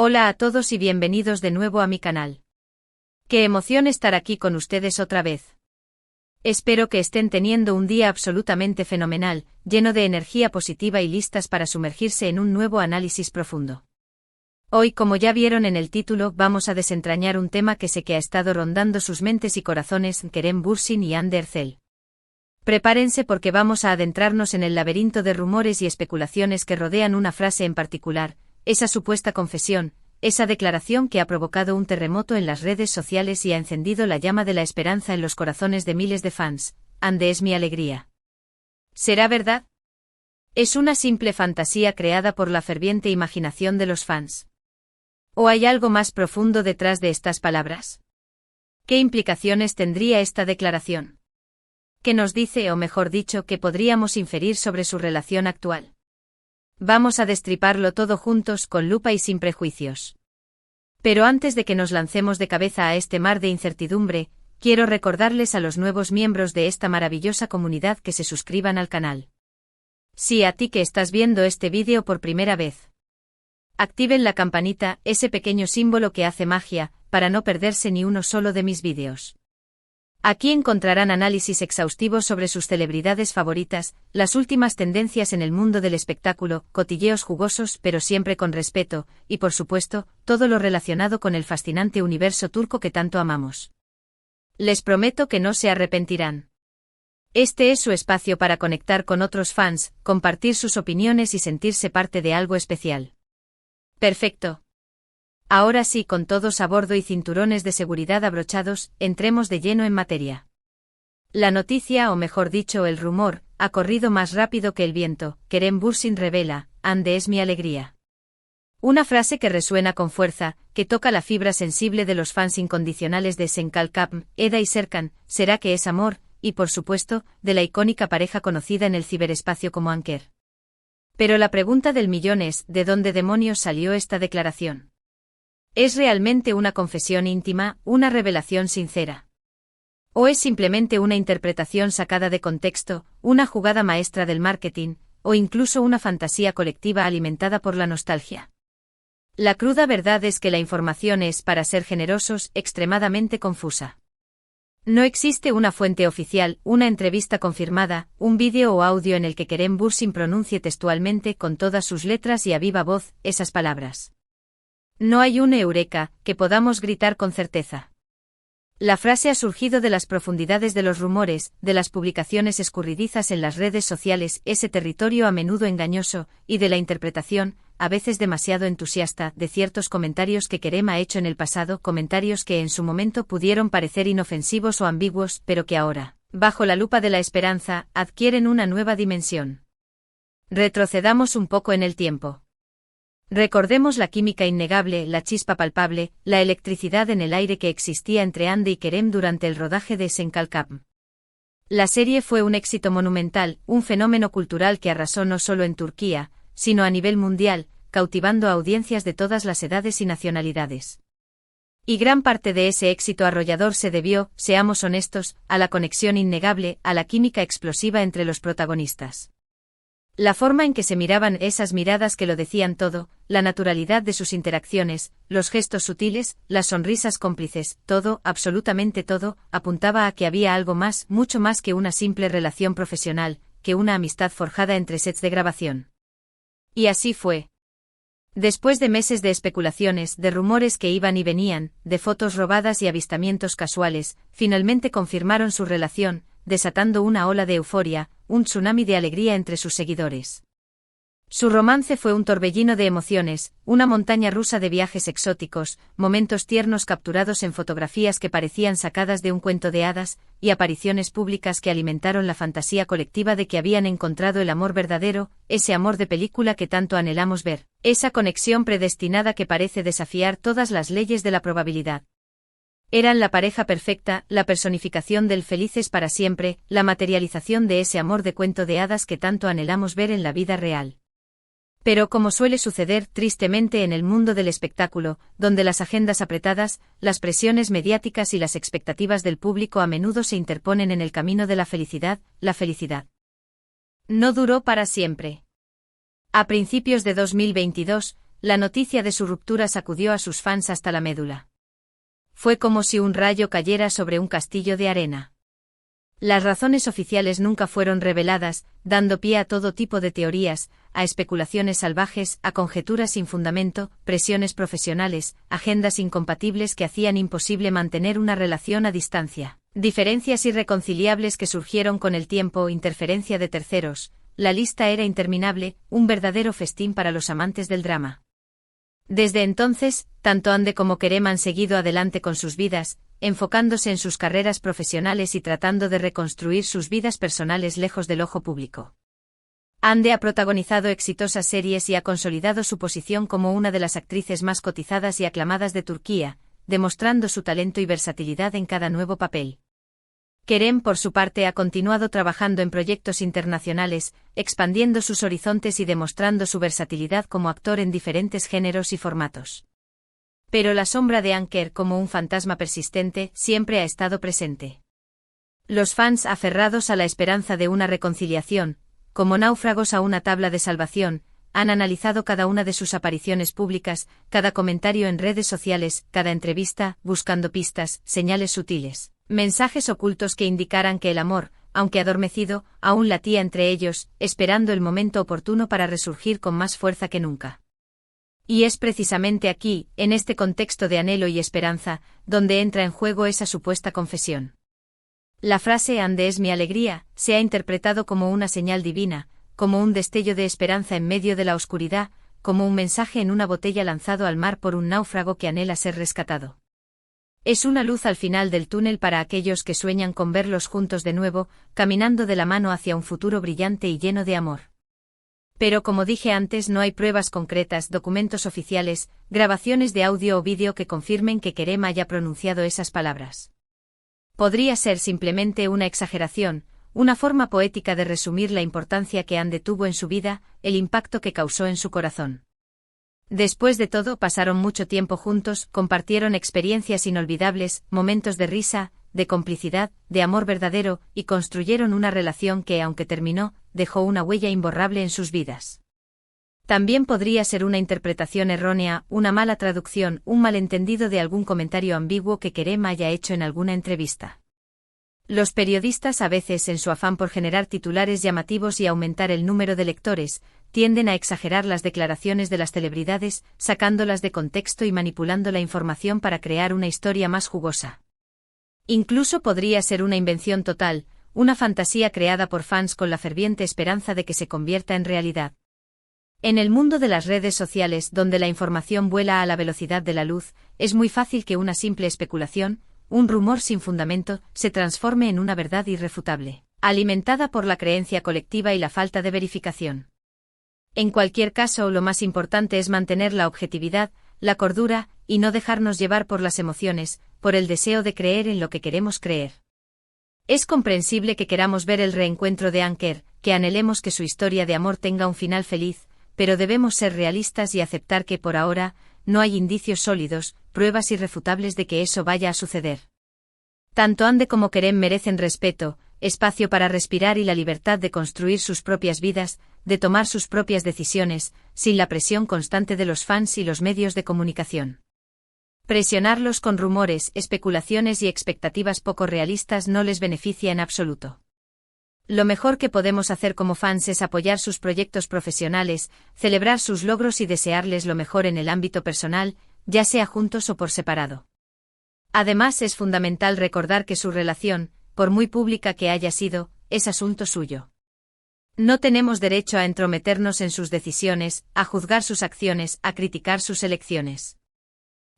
Hola a todos y bienvenidos de nuevo a mi canal. Qué emoción estar aquí con ustedes otra vez. Espero que estén teniendo un día absolutamente fenomenal, lleno de energía positiva y listas para sumergirse en un nuevo análisis profundo. Hoy, como ya vieron en el título, vamos a desentrañar un tema que sé que ha estado rondando sus mentes y corazones: Kerem Bürsin y Hande Erçel. Prepárense porque vamos a adentrarnos en el laberinto de rumores y especulaciones que rodean una frase en particular, esa supuesta confesión, esa declaración que ha provocado un terremoto en las redes sociales y ha encendido la llama de la esperanza en los corazones de miles de fans. Hande es mi alegría. ¿Será verdad? ¿Es una simple fantasía creada por la ferviente imaginación de los fans? ¿O hay algo más profundo detrás de estas palabras? ¿Qué implicaciones tendría esta declaración? ¿Qué nos dice, o mejor dicho, qué podríamos inferir sobre su relación actual? Vamos a destriparlo todo juntos, con lupa y sin prejuicios. Pero antes de que nos lancemos de cabeza a este mar de incertidumbre, quiero recordarles a los nuevos miembros de esta maravillosa comunidad que se suscriban al canal. Sí, a ti que estás viendo este vídeo por primera vez. Activen la campanita, ese pequeño símbolo que hace magia, para no perderse ni uno solo de mis vídeos. Aquí encontrarán análisis exhaustivos sobre sus celebridades favoritas, las últimas tendencias en el mundo del espectáculo, cotilleos jugosos pero siempre con respeto, y por supuesto, todo lo relacionado con el fascinante universo turco que tanto amamos. Les prometo que no se arrepentirán. Este es su espacio para conectar con otros fans, compartir sus opiniones y sentirse parte de algo especial. Perfecto. Ahora sí, con todos a bordo y cinturones de seguridad abrochados, entremos de lleno en materia. La noticia, o mejor dicho el rumor, ha corrido más rápido que el viento. Kerem Bürsin revela: Hande es mi alegría. Una frase que resuena con fuerza, que toca la fibra sensible de los fans incondicionales de Senkalkap, Eda y Serkan. ¿Será que es amor? Y por supuesto, de la icónica pareja conocida en el ciberespacio como Anker. Pero la pregunta del millón es: ¿de dónde demonios salió esta declaración? ¿Es realmente una confesión íntima, una revelación sincera? ¿O es simplemente una interpretación sacada de contexto, una jugada maestra del marketing, o incluso una fantasía colectiva alimentada por la nostalgia? La cruda verdad es que la información es, para ser generosos, extremadamente confusa. No existe una fuente oficial, una entrevista confirmada, un vídeo o audio en el que Kerem Bürsin pronuncie textualmente, con todas sus letras y a viva voz, esas palabras. No hay un eureka que podamos gritar con certeza. La frase ha surgido de las profundidades de los rumores, de las publicaciones escurridizas en las redes sociales, ese territorio a menudo engañoso, y de la interpretación, a veces demasiado entusiasta, de ciertos comentarios que Kerem ha hecho en el pasado, comentarios que en su momento pudieron parecer inofensivos o ambiguos, pero que ahora, bajo la lupa de la esperanza, adquieren una nueva dimensión. Retrocedamos un poco en el tiempo. Recordemos la química innegable, la chispa palpable, la electricidad en el aire que existía entre Hande y Kerem durante el rodaje de Senkalkap. La serie fue un éxito monumental, un fenómeno cultural que arrasó no solo en Turquía, sino a nivel mundial, cautivando a audiencias de todas las edades y nacionalidades. Y gran parte de ese éxito arrollador se debió, seamos honestos, a la conexión innegable, a la química explosiva entre los protagonistas. La forma en que se miraban, esas miradas que lo decían todo, la naturalidad de sus interacciones, los gestos sutiles, las sonrisas cómplices, todo, absolutamente todo, apuntaba a que había algo más, mucho más que una simple relación profesional, que una amistad forjada entre sets de grabación. Y así fue. Después de meses de especulaciones, de rumores que iban y venían, de fotos robadas y avistamientos casuales, finalmente confirmaron su relación, desatando una ola de euforia, un tsunami de alegría entre sus seguidores. Su romance fue un torbellino de emociones, una montaña rusa de viajes exóticos, momentos tiernos capturados en fotografías que parecían sacadas de un cuento de hadas, y apariciones públicas que alimentaron la fantasía colectiva de que habían encontrado el amor verdadero, ese amor de película que tanto anhelamos ver, esa conexión predestinada que parece desafiar todas las leyes de la probabilidad. Eran la pareja perfecta, la personificación del felices para siempre, la materialización de ese amor de cuento de hadas que tanto anhelamos ver en la vida real. Pero como suele suceder tristemente en el mundo del espectáculo, donde las agendas apretadas, las presiones mediáticas y las expectativas del público a menudo se interponen en el camino de la felicidad no duró para siempre. A principios de 2022, la noticia de su ruptura sacudió a sus fans hasta la médula. Fue como si un rayo cayera sobre un castillo de arena. Las razones oficiales nunca fueron reveladas, dando pie a todo tipo de teorías, a especulaciones salvajes, a conjeturas sin fundamento, presiones profesionales, agendas incompatibles que hacían imposible mantener una relación a distancia, diferencias irreconciliables que surgieron con el tiempo, interferencia de terceros. La lista era interminable, un verdadero festín para los amantes del drama. Desde entonces, tanto Ande como Kerem han seguido adelante con sus vidas, enfocándose en sus carreras profesionales y tratando de reconstruir sus vidas personales lejos del ojo público. Ande ha protagonizado exitosas series y ha consolidado su posición como una de las actrices más cotizadas y aclamadas de Turquía, demostrando su talento y versatilidad en cada nuevo papel. Kerem, por su parte, ha continuado trabajando en proyectos internacionales, expandiendo sus horizontes y demostrando su versatilidad como actor en diferentes géneros y formatos. Pero la sombra de Anker, como un fantasma persistente, siempre ha estado presente. Los fans, aferrados a la esperanza de una reconciliación, como náufragos a una tabla de salvación, han analizado cada una de sus apariciones públicas, cada comentario en redes sociales, cada entrevista, buscando pistas, señales sutiles, mensajes ocultos que indicaran que el amor, aunque adormecido, aún latía entre ellos, esperando el momento oportuno para resurgir con más fuerza que nunca. Y es precisamente aquí, en este contexto de anhelo y esperanza, donde entra en juego esa supuesta confesión. La frase «Ande es mi alegría» se ha interpretado como una señal divina, como un destello de esperanza en medio de la oscuridad, como un mensaje en una botella lanzado al mar por un náufrago que anhela ser rescatado. Es una luz al final del túnel para aquellos que sueñan con verlos juntos de nuevo, caminando de la mano hacia un futuro brillante y lleno de amor. Pero como dije antes, no hay pruebas concretas, documentos oficiales, grabaciones de audio o vídeo que confirmen que Kerem haya pronunciado esas palabras. Podría ser simplemente una exageración, una forma poética de resumir la importancia que Ande tuvo en su vida, el impacto que causó en su corazón. Después de todo, pasaron mucho tiempo juntos, compartieron experiencias inolvidables, momentos de risa, de complicidad, de amor verdadero, y construyeron una relación que, aunque terminó, dejó una huella imborrable en sus vidas. También podría ser una interpretación errónea, una mala traducción, un malentendido de algún comentario ambiguo que Kerem haya hecho en alguna entrevista. Los periodistas, a veces en su afán por generar titulares llamativos y aumentar el número de lectores, tienden a exagerar las declaraciones de las celebridades, sacándolas de contexto y manipulando la información para crear una historia más jugosa. Incluso podría ser una invención total, una fantasía creada por fans con la ferviente esperanza de que se convierta en realidad. En el mundo de las redes sociales, donde la información vuela a la velocidad de la luz, es muy fácil que una simple especulación, un rumor sin fundamento, se transforme en una verdad irrefutable, alimentada por la creencia colectiva y la falta de verificación. En cualquier caso, lo más importante es mantener la objetividad, la cordura, y no dejarnos llevar por las emociones, por el deseo de creer en lo que queremos creer. Es comprensible que queramos ver el reencuentro de Anker, que anhelemos que su historia de amor tenga un final feliz, pero debemos ser realistas y aceptar que por ahora, no hay indicios sólidos, pruebas irrefutables de que eso vaya a suceder. Tanto Ande como Kerem merecen respeto, espacio para respirar y la libertad de construir sus propias vidas, de tomar sus propias decisiones, sin la presión constante de los fans y los medios de comunicación. Presionarlos con rumores, especulaciones y expectativas poco realistas no les beneficia en absoluto. Lo mejor que podemos hacer como fans es apoyar sus proyectos profesionales, celebrar sus logros y desearles lo mejor en el ámbito personal, ya sea juntos o por separado. Además, es fundamental recordar que su relación, por muy pública que haya sido, es asunto suyo. No tenemos derecho a entrometernos en sus decisiones, a juzgar sus acciones, a criticar sus elecciones.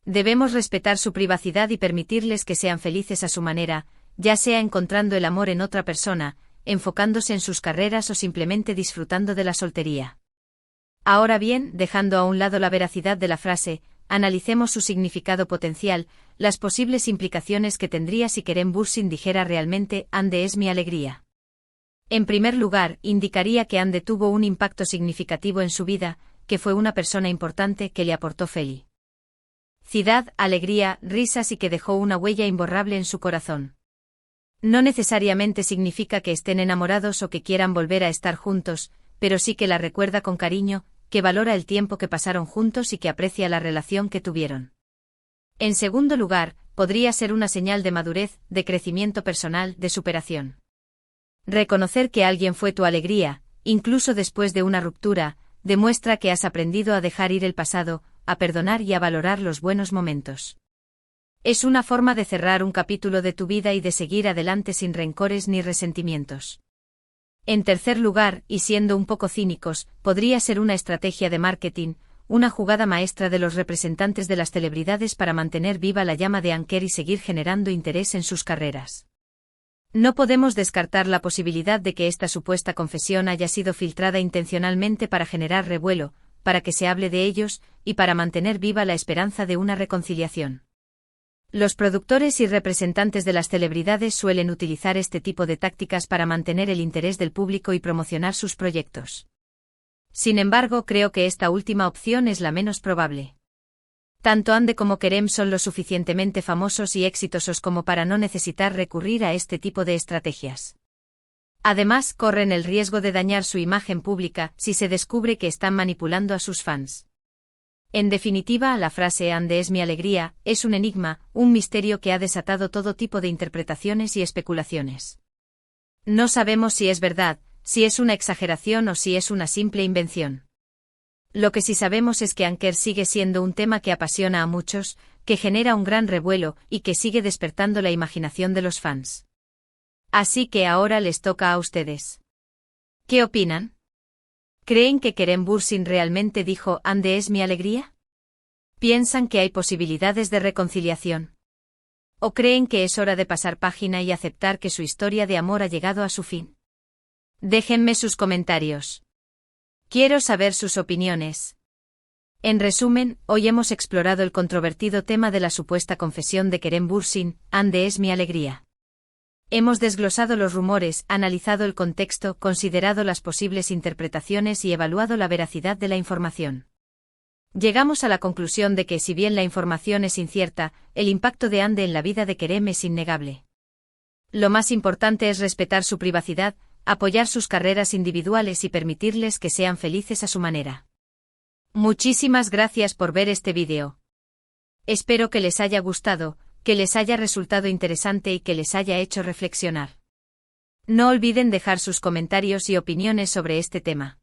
Debemos respetar su privacidad y permitirles que sean felices a su manera, ya sea encontrando el amor en otra persona, enfocándose en sus carreras o simplemente disfrutando de la soltería. Ahora bien, dejando a un lado la veracidad de la frase, analicemos su significado potencial, las posibles implicaciones que tendría si Kerem Bürsin dijera realmente «Ande es mi alegría». En primer lugar, indicaría que Ande tuvo un impacto significativo en su vida, que fue una persona importante que le aportó felicidad, alegría, risas y que dejó una huella imborrable en su corazón. No necesariamente significa que estén enamorados o que quieran volver a estar juntos, pero sí que la recuerda con cariño, que valora el tiempo que pasaron juntos y que aprecia la relación que tuvieron. En segundo lugar, podría ser una señal de madurez, de crecimiento personal, de superación. Reconocer que alguien fue tu alegría, incluso después de una ruptura, demuestra que has aprendido a dejar ir el pasado, a perdonar y a valorar los buenos momentos. Es una forma de cerrar un capítulo de tu vida y de seguir adelante sin rencores ni resentimientos. En tercer lugar, y siendo un poco cínicos, podría ser una estrategia de marketing, una jugada maestra de los representantes de las celebridades para mantener viva la llama de Anker y seguir generando interés en sus carreras. No podemos descartar la posibilidad de que esta supuesta confesión haya sido filtrada intencionalmente para generar revuelo, para que se hable de ellos, y para mantener viva la esperanza de una reconciliación. Los productores y representantes de las celebridades suelen utilizar este tipo de tácticas para mantener el interés del público y promocionar sus proyectos. Sin embargo, creo que esta última opción es la menos probable. Tanto Ande como Kerem son lo suficientemente famosos y exitosos como para no necesitar recurrir a este tipo de estrategias. Además, corren el riesgo de dañar su imagen pública si se descubre que están manipulando a sus fans. En definitiva, la frase Ande es mi alegría es un enigma, un misterio que ha desatado todo tipo de interpretaciones y especulaciones. No sabemos si es verdad, si es una exageración o si es una simple invención. Lo que sí sabemos es que Anker sigue siendo un tema que apasiona a muchos, que genera un gran revuelo y que sigue despertando la imaginación de los fans. Así que ahora les toca a ustedes. ¿Qué opinan? ¿Creen que Kerem Bürsin realmente dijo Ande es mi alegría? ¿Piensan que hay posibilidades de reconciliación? ¿O creen que es hora de pasar página y aceptar que su historia de amor ha llegado a su fin? Déjenme sus comentarios. Quiero saber sus opiniones. En resumen, hoy hemos explorado el controvertido tema de la supuesta confesión de Kerem Bürsin, Ande es mi alegría. Hemos desglosado los rumores, analizado el contexto, considerado las posibles interpretaciones y evaluado la veracidad de la información. Llegamos a la conclusión de que si bien la información es incierta, el impacto de Ande en la vida de Kerem es innegable. Lo más importante es respetar su privacidad, apoyar sus carreras individuales y permitirles que sean felices a su manera. Muchísimas gracias por ver este vídeo. Espero que les haya gustado, que les haya resultado interesante y que les haya hecho reflexionar. No olviden dejar sus comentarios y opiniones sobre este tema.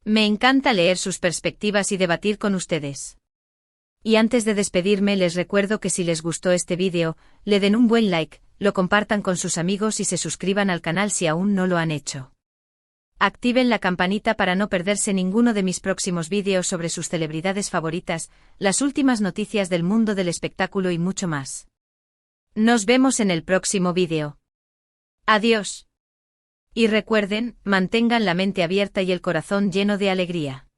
Me encanta leer sus perspectivas y debatir con ustedes. Y antes de despedirme les recuerdo que si les gustó este vídeo, le den un buen like, lo compartan con sus amigos y se suscriban al canal si aún no lo han hecho. Activen la campanita para no perderse ninguno de mis próximos vídeos sobre sus celebridades favoritas, las últimas noticias del mundo del espectáculo y mucho más. Nos vemos en el próximo vídeo. Adiós. Y recuerden, mantengan la mente abierta y el corazón lleno de alegría.